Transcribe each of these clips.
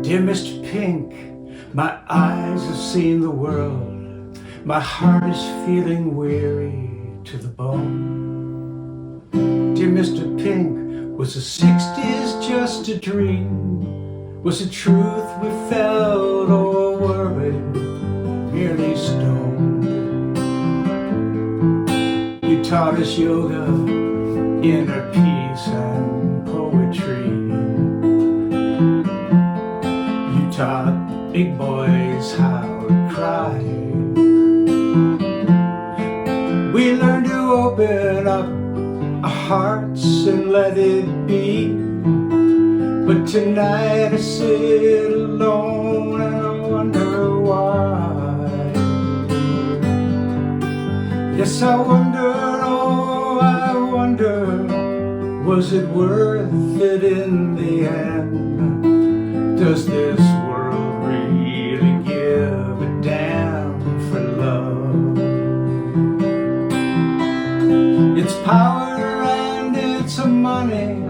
Dear Mr. Pink, my eyes have seen the world. My heart is feeling weary to the bone. Dear Mr. Pink, was the 60s just a dream? Was it truth we felt, or were we merely stoned? You taught us yoga, inner peace and poetry. You taught big boys how to cry. We learned to open up our hearts and let it be. But tonight I sit alone and I wonder why. Yes, I wonder, oh, I wonder, was it worth it in the end? Does this world really give a damn for love? It's power and it's a money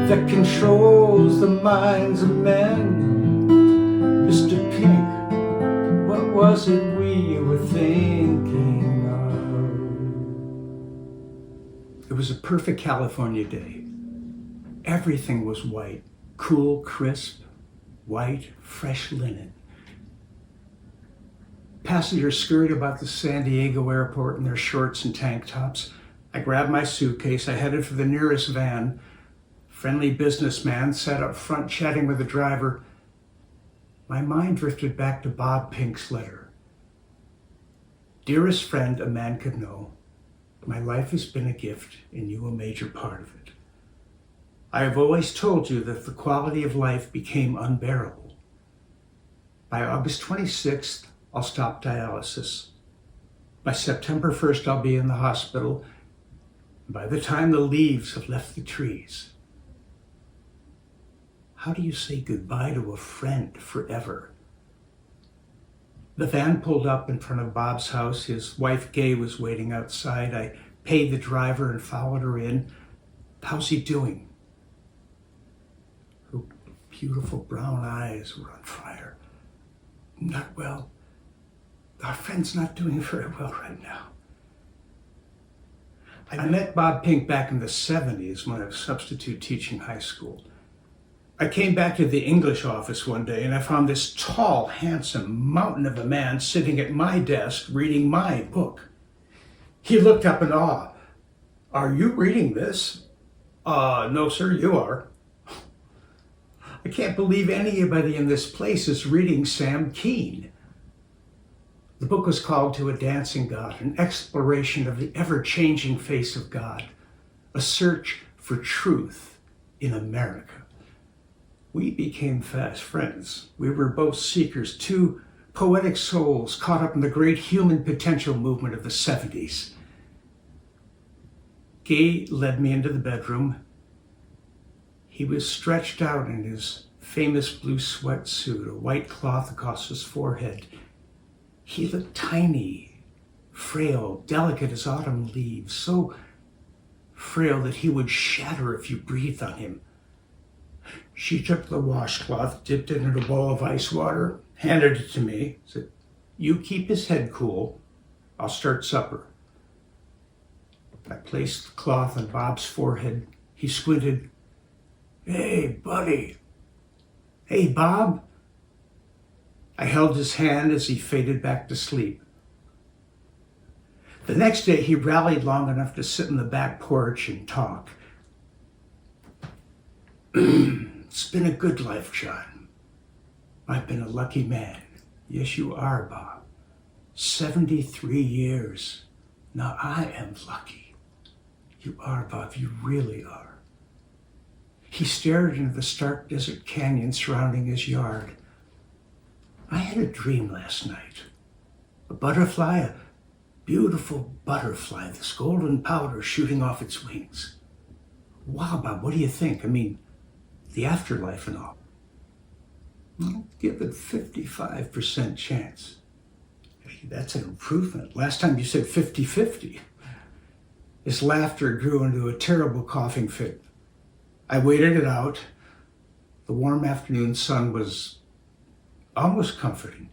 that controls the minds of men. Mr. Pink, what was it we were thinking of? It was a perfect California day. Everything was white, cool, crisp, white, fresh linen. Passengers scurried about the San Diego airport in their shorts and tank tops. I grabbed my suitcase. I headed for the nearest van. Friendly businessman sat up front chatting with the driver. My mind drifted back to Bob Pink's letter. Dearest friend a man could know, my life has been a gift and you a major part of it. I have always told you that the quality of life became unbearable. By August 26th, I'll stop dialysis. By September 1st, I'll be in the hospital. By the time the leaves have left the trees. How do you say goodbye to a friend forever? The van pulled up in front of Bob's house. His wife, Gay, was waiting outside. I paid the driver and followed her in. How's he doing? Her beautiful brown eyes were on fire. Not well. Our friend's not doing very well right now. I met Bob Pink back in the 70s when I was substitute teaching high school. I came back to the English office one day and I found this tall, handsome mountain of a man sitting at my desk reading my book. He looked up in awe. Are you reading this? No, sir, you are. I can't believe anybody in this place is reading Sam Kean. The book was called To a Dancing God, an exploration of the ever-changing face of God, a search for truth in America. We became fast friends. We were both seekers, two poetic souls caught up in the great human potential movement of the 70s. Gay led me into the bedroom. He was stretched out in his famous blue sweatsuit, a white cloth across his forehead. He looked tiny, frail, delicate as autumn leaves, so frail that he would shatter if you breathed on him. She took the washcloth, dipped it in a bowl of ice water, handed it to me, said, "You keep his head cool. I'll start supper." I placed the cloth on Bob's forehead. He squinted. "Hey, buddy." "Hey, Bob." I held his hand as he faded back to sleep. The next day, he rallied long enough to sit in the back porch and talk. "It's been a good life, John. I've been a lucky man." "Yes, you are, Bob. 73 years. Now I am lucky." "You are, Bob. You really are." He stared into the stark desert canyon surrounding his yard. "I had a dream last night. A butterfly, a beautiful butterfly, this golden powder shooting off its wings. Wow, Bob, what do you think? I mean, the afterlife and all." "I'll give it 55% chance." "Hey, that's an improvement. Last time you said 50-50. His laughter grew into a terrible coughing fit. I waited it out. The The warm afternoon sun was almost comforting.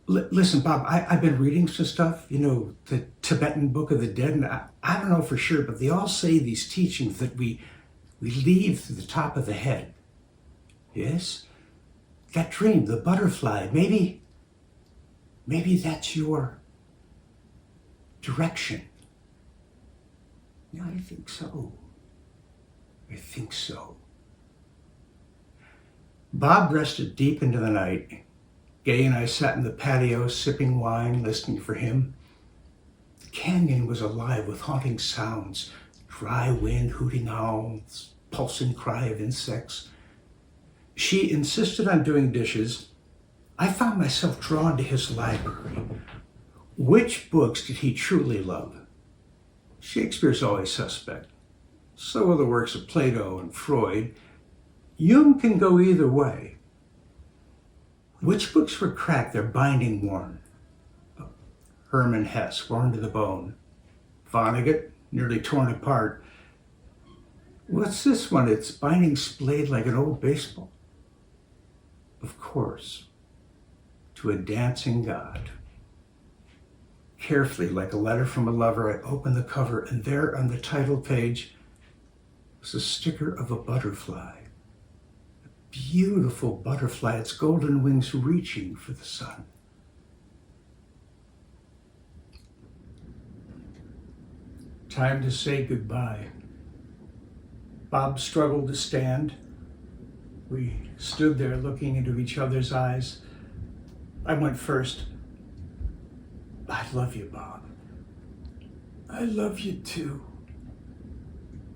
Listen, Bob, I've been reading some stuff, the Tibetan Book of the Dead, and I don't know for sure, but they all say these teachings that we leave through the top of the head. Yes? That dream, the butterfly, maybe that's your direction. Yeah, I think so. Bob rested deep into the night. Gay and I sat in the patio, sipping wine, listening for him. The canyon was alive with haunting sounds, dry wind, hooting owls, pulsing cry of insects. She insisted on doing dishes. I found myself drawn to his library. Which books did he truly love? Shakespeare's always suspect. So are the works of Plato and Freud. Jung can go either way. Which books were cracked, their binding worn? Hermann Hesse, worn to the bone. Vonnegut, nearly torn apart. What's this one? Its binding splayed like an old baseball. Of course, To a Dancing God. Carefully, like a letter from a lover, I opened the cover, and there on the title page was a sticker of a butterfly. Beautiful butterfly, its golden wings reaching for the sun. Time to say goodbye. Bob struggled to stand. We stood there looking into each other's eyes. I went first. I love you, Bob. I love you too.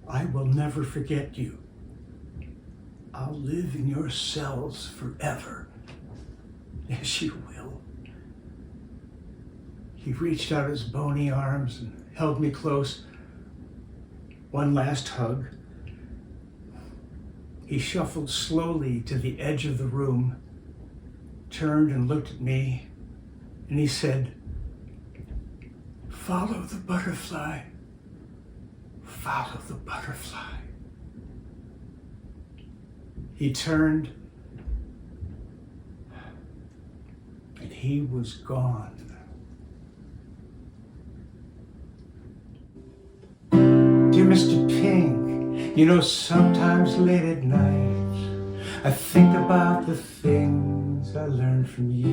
I will never forget you. I'll live in your cells forever. Yes, you will. He reached out his bony arms and held me close. One last hug. He shuffled slowly to the edge of the room, turned and looked at me, and he said, "Follow the butterfly. Follow the butterfly." He turned, and he was gone. Dear Mr. Pink, sometimes late at night, I think about the things I learned from you.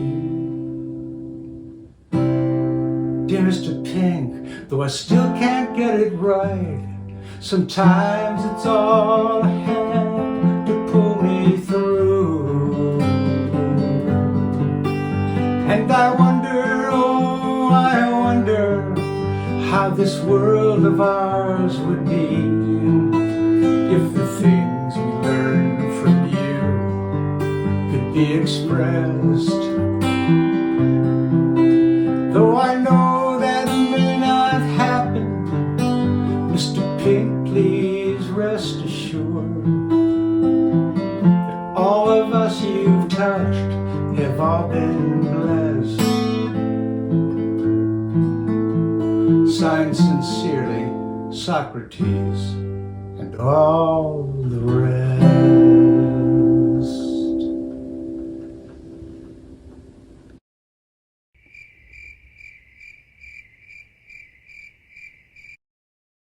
Dear Mr. Pink, though I still can't get it right, sometimes it's all I have to pull me through. And I wonder, oh, I wonder how this world of ours would be if the things we learn from you could be expressed. Though I know that may not happen, Mr. Pink, please rest assured that all of us you've touched have all been blessed. Signed sincerely, Socrates, and all the rest.